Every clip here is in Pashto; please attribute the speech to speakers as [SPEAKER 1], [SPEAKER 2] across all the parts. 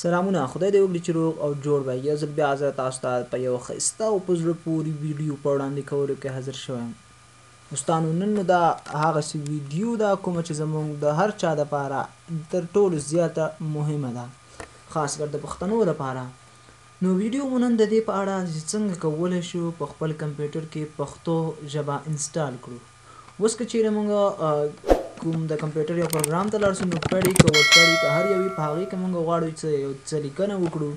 [SPEAKER 1] سلامونه خدای دې وکړي چې روغ او جوړ وای یو ځل بیا زه تاسو ته په یو ښایسته او په زړه پورې ویډیو په وړاندې کولو کې حاضر شوی یم دوستانو نن نو دا هغسې ویډیو ده کومه چې زموږ د هر چا دپاره تر ټولو زیاته مهمه ده خاص کر د پښتنو دپاره نو ویډیو مو نن د دې په اړه چې څنګه کولی شو په خپل کمپیوټر کې پښتو ژبه انسټال کړو اوس که چیرې موږ کوم د کمپیوټر یو پروګرام ته لاړ شو نو پړی که وړپړی که هر یو وي په هغې کې موږ غواړو چې یو څه لیکنه وکړو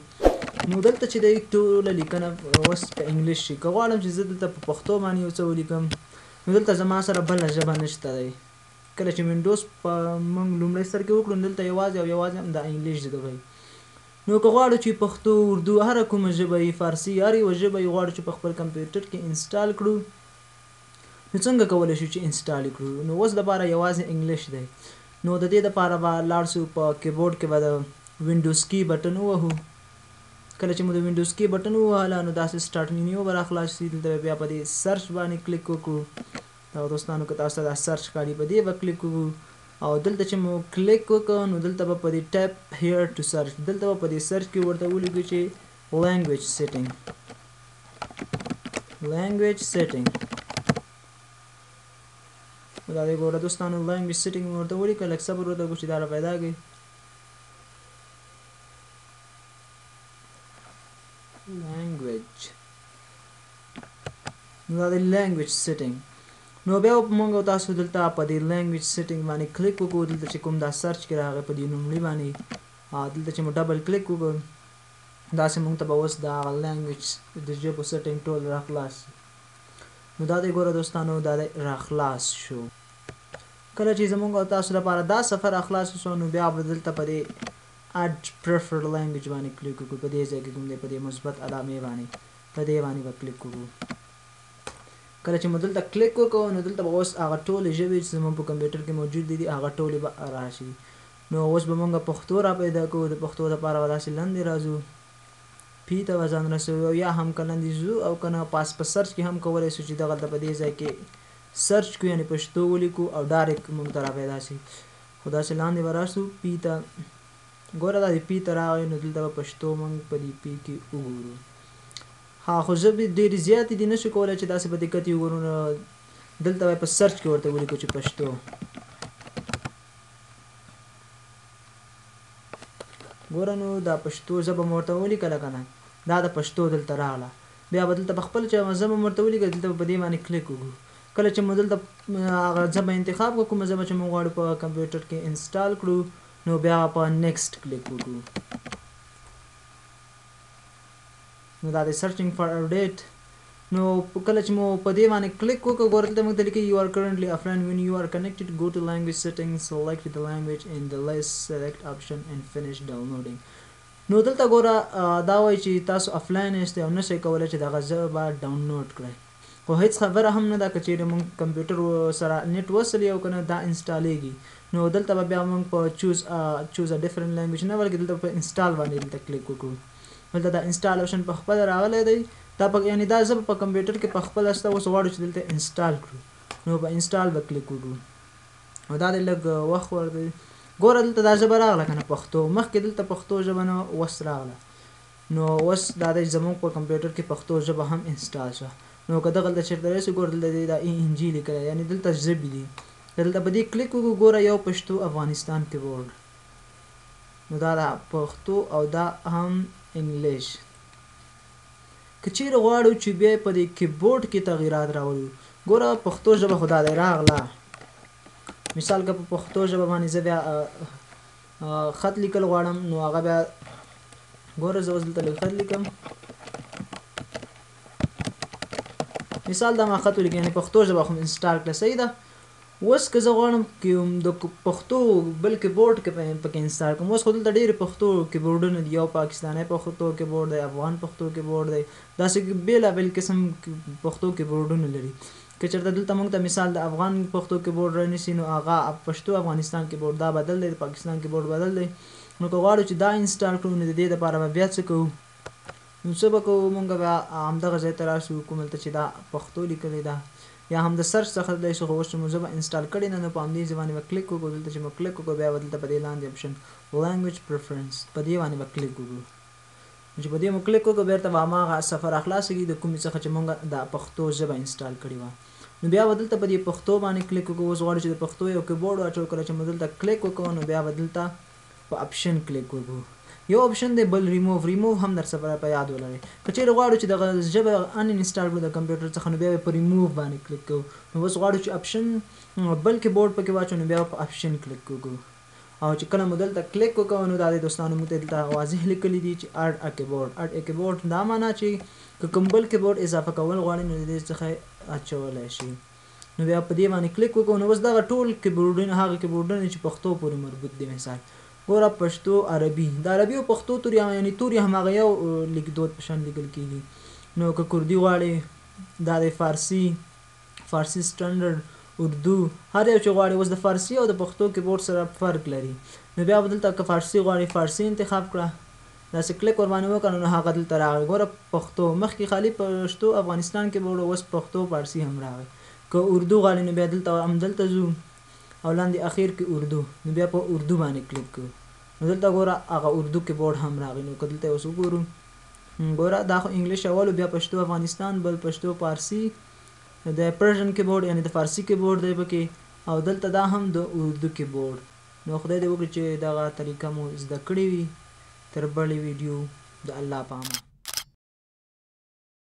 [SPEAKER 1] نو دلته چې دی ټوله لیکنه اوس په انګلیش شي که غواړم چې زه دلته په پښتو باندې یو څه ولیکم نو دلته زما سره بله ژبه نشته دی کله چې وینډوز په موږ لومړی سر کې وکړو دلته یوازې او یوازې هم د انګلیش ژبه وي نو که غواړو چې پښتو اردو هره کومه ژبه یې فارسي هر یوه ژبه یې غواړو چې په خپل کمپیوټر کې انسټال کړو نو څنګه کولی شو چې انسټال یې کړو نو اوس دپاره یوازې انګلیش دی نو د دې دپاره به لاړ شو په کیبورډ کې به د وینډوز کی بټن ووهو کله چې مو د وینډوز کی بټن ووهله نو داسې سټارټ مینیو به راخلاص شي دلته بیا په دې سرچ باندې کلیک وکړو او دوستانو که تاسو ته دا سرچ ښکاري په دې به کلیک وکړو او دلته چې مو کلیک وکړو نو دلته به په دې ټیپ هیر ټو سرچ دلته به په دې سرچ کې ورته ولیکو چې لینګویج سیټینګ دا دی ګوره دوستانو لینګویج سیټینګ مې ورته ولیکه لږ صبر ورته وکړو چې دا را پیدا کړي نو دا دی لینګویج سیټینګ نو بیا موږ تاسو دلته په دې لینګویج سیټینګ باندې کلیک وکړو دلته چې کوم دا سرچ کې راغی په دې نومړي باندې دلته چې مو ډبل کلیک وکړو داسې موږ ته به اوس د هغه لینګویج د ژبو سیټینګ ټول راخلاص شي نو دا دی ګوره دوستانو دا دی راخلاص شو کله چې زموږ او تاسو لپاره دا سفر خلاص شو نو بیا به دلته په دې اډ پریفرډ لینګویج باندې کلیک وکړو په دې ځای کې کوم دی په دې مثبت علامې باندې په دې باندې به کلیک وکړو کله چې مو دلته کلیک وکړو نو دلته به اوس هغه ټولې ژبې چې زموږ په کمپیوټر کې موجود دي هغه ټولې به راشي نو اوس به موږ پښتو را پیدا کوو د پښتو لپاره به داسې لاندې راځو پی ته به ځان رسوو یا هم که لاندې ځو او که نه پاس په سرچ کې هم کولی شو چې دغلته په دې ځای کې سرچ کړو یعنې پښتو ولیکو او ډایرکټ موږ ته را پیدا شي خو داسې لاندې به راشو پی ته ګوره دا د پی ته راغی نو دلته به پښتو موږ په دې پی کې وګورو ها خو ژبې ډېرې زیاتې دي نشو کولی چې داسې په دقت یې وګورو نو دلته به په سرچ کې ورته ولیکو چې پښتو ګوره نو دا پښتو ژبه مو ورته ولیکله که نه دا د پښتو دلته راغله بیا به دلته په خپل ژبه مو ورته ولیکله دلته په دې باندې کلیک وکړو کله چې مو دلته هغه ژبه انتخاب کړو کومه ژبه چې موږ غواړو په کمپیوټر کې انسټال کړو نو بیا په نیکسټ کلیک وکړو نو دا د سرچینګ فار اپډیټ نو کله چې مو په دې باندې کلیک وکړو ګوره دلته موږ ته لیکي you are currently offline when you are connected go to language settings select the language in the list select option and finish downloading نو دلته ګوره دا وایي چې تاسو افلاین یاست او نشئ کولی چې دغه ژبه ډاونلوډ کړئ خو هیڅ خبره هم نه ده که چیرې موږ کمپیوټر سره نیټ وصلي او که نه دا انسټالیږي نو دلته به بیا موږ په چوز ا ډفرنٹ لینګویج نه بلکې دلته په انسټال باندې دلته کلیک وکړو دلته دا انسټال آپشن په خپله راغلی دی دا یعنې دا ژبه په کمپیوټر کې په خپله شته اوس غواړو چې دلته انسټال کړو نو په انسټال به کلیک وکړو او دا دی لږ وخت ورکوي ګوره دلته دا ژبه راغله که نه پښتو مخکې دلته پښتو ژبه نه اوس راغله نو اوس دا دی زموږ په کمپیوټر کې پښتو ژبه هم انسټال شوه نو که دغلته چېرته راشي ګوره دلته دی دا ان جي لیکلی یعنې دلته ژبې دي دلته په دې کلیک وکړو ګوره یو پښتو افغانستان کیبورډ نو دا پښتو او دا هم انګلیش که چیرې غواړو چې بیا په دې کیبورډ کې تغییرات راولو ګوره پښتو ژبه خو دا دی راغله مثال که په پښتو ژبه باندې زه بیا خط لیکل غواړم نو هغه بیا ګوره زه اوس دلته لږ خط لیکم مثال دا ما خط ولیکم یعنې پښتو ژبه خو انسټال کړه صحیح ده اوس که زه غواړم د پښتو بل کیبورډ کې پکې انسټال کړم اوس خو دلته ډېرې پښتو کیبورډونه دي یو پاکستانی پښتو کیبورډ دی افغان پښتو کیبورډ دی داسې بېلابېل قسم پښتو کیبورډونه لري که چېرته دلته موږ ته مثال د افغان پښتو کیبورډ رانیسي نو هغه پښتو افغانستان کیبورډ دا بدل دی د پاکستان کیبورډ بدل دی نو که غواړو چې دا انسټال کړو نو د دې دپاره به بیا څه کوو نو څه به کوو موږ بیا همدغه ځای ته راشو کوم دلته چې دا پښتو لیکلې ده یا هم د سرچ څخه دی څه خو اوس چې مو زه به انسټال کړی نه نو په همدې ځای باندې به کلیک وکړو دلته چې مو کلیک وکړو بیا به دلته په دې لاندې اپشن لینګویج پریفرنس په دې باندې به کلیک وکړو چې په دې مو کلیک وکړو بیرته به هماغه صفحه راخلاصېږي د کومې څخه چې مونږ د پښتو ژبه انسټال کړې وه نو بیا به دلته په دې پښتو باندې کلیک وکړو اوس غواړو چې د پښتو یو کیبورډ واچو کله چې مو دلته کلیک وکړو نو بیا به دلته په اپشن کلیک وکړو یو اپشن دی بل ریموو هم در سره په یاد ولرئ که چیرې غواړو چې دغه ژبه ان انسټال کړو د کمپیوټر څخه نو بیا به په ریموو باندې کلیک کوو نو اوس غواړو چې اپشن بل کیبورډ پکې واچو نو بیا په اپشن کلیک وکړو او چې کله مو دلته کلیک وکړو نو دا د دوستانو موږ ته دلته واضح لیکلي دي چې اډ ا کیبورډ دا معنا چې که کوم بل کیبورډ اضافه کول غواړئ نو د دې څخه اچولی شي نو بیا په دې باندې کلیک وکړو نو اوس دغه ټول کیبورډونه هغه کیبورډونه چې پښتو پورې مربوط دي مثال ګوره پښتو عربي د عربي او پښتو توري یعنې توري هماغه یو لیکدود په شان لیکل کېږي نو که کردي غواړئ دا د فارسي سټنډرډ اردو هر یو چې غواړي اوس د فارسي او د پښتو کیبورډ سره فرق لري نو بیا به دلته که فارسي غواړي فارسي انتخاب کړه داسې کلیک ور باندې وکړه نو هغه دلته راغی ګوره پښتو مخکې خالي پښتو افغانستان کیبورډ اوس پښتو فارسي هم راغی که اردو غواړي نو بیا دلته همدلته ځو او لاندې اخیر کې اردو نو بیا په اردو باندې کلیک کوو نو دلته ګوره هغه اردو کیبورډ هم راغی نو که دلته اوس وګورو ګوره دا خو انګلیش اول بیا پښتو افغانستان بل پښتو فارسي د پرشن کیبورډ یعنی د فارسی کیبورډ دی پکې او دلته دا هم د اردو کیبورډ نو خدای دې وکړي چې دغه طریقه مو زده کړې وي تر بلې ویډیو د الله په امان